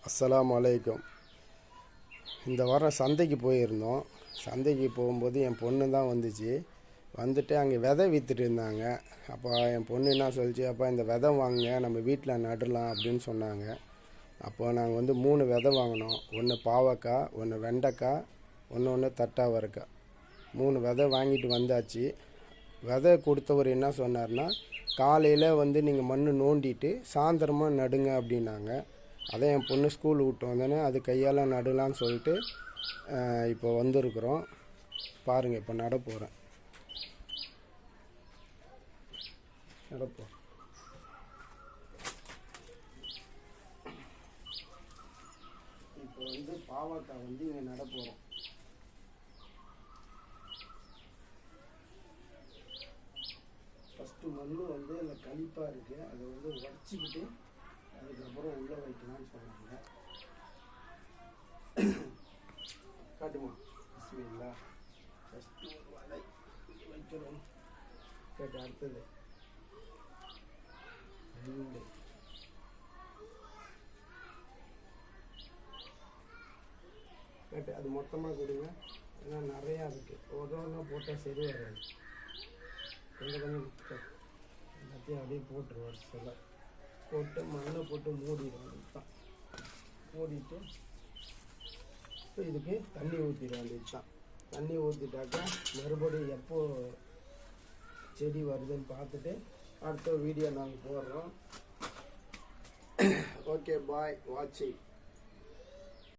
அஸ்ஸலாமு அலைக்கும். இந்த வாரம் சந்தைக்கு போயிருந்தோம். சந்தைக்கு போகும்போது என் பொண்ணு தான் வந்துட்டு அங்கே விதை விற்றுட்டு இருந்தாங்க. அப்போ என் பொண்ணு என்ன சொல்லிச்சு, அப்போ இந்த விதை வாங்குங்க, நம்ம வீட்டில் நடலாம் அப்படின்னு சொன்னாங்க. அப்போ நாங்கள் 3 விதை வாங்கினோம். ஒன்று பாவக்காய், ஒன்று வெண்டைக்காய், ஒன்று தட்டாவரக்காய். 3 விதை வாங்கிட்டு வந்தாச்சு. விதை கொடுத்தவர் என்ன சொன்னார்னா, காலையில் நீங்கள் மண் நோண்டிட்டு சாயந்தரமாக நடுங்க அப்படின்னாங்க. அதை என் பொண்ணு ஸ்கூல் விட்டு வந்தோன்னே அது கையால் நடலான்னு சொல்லிட்டு இப்போ வந்திருக்குறோம். பாருங்கள், இப்போ நடப்போகிறேன். இப்போ பாவக்காய் இங்கே நடப்போகிறோம். ஃபஸ்ட்டு மண் இந்த கழிப்பாக இருக்குது, அதை உடச்சிக்கிட்டு அதுக்கப்புறம் உள்ளே வைக்கலாம்னு சொன்னாங்க. காட்டுமா? பிஸ்மில்லா. ஃபஸ்ட்டு ஒரு வலை வைக்கிறோம். கேட்டு அடுத்தது 2 கேட்டு அது மொத்தமாக கொடுங்க. ஏன்னா நிறையா இருக்குது, ஒன்றா போட்டால் சரி வராது. கொஞ்சம் எல்லாத்தையும் அப்படியே போட்டுருவோம். சில போட்டு மண்ணை போட்டு மூடிடுவோம். தான் மூடிட்டு இப்போ இதுக்கு தண்ணி ஊற்றிட வேண்டியது தான். தண்ணி ஊற்றிட்டாக்கா மறுபடியும் எப்போ செடி வருதுன்னு பார்த்துட்டு அடுத்த வீடியோ நாங்கள் போடுறோம். ஓகே, பாய் வாட்சிங்.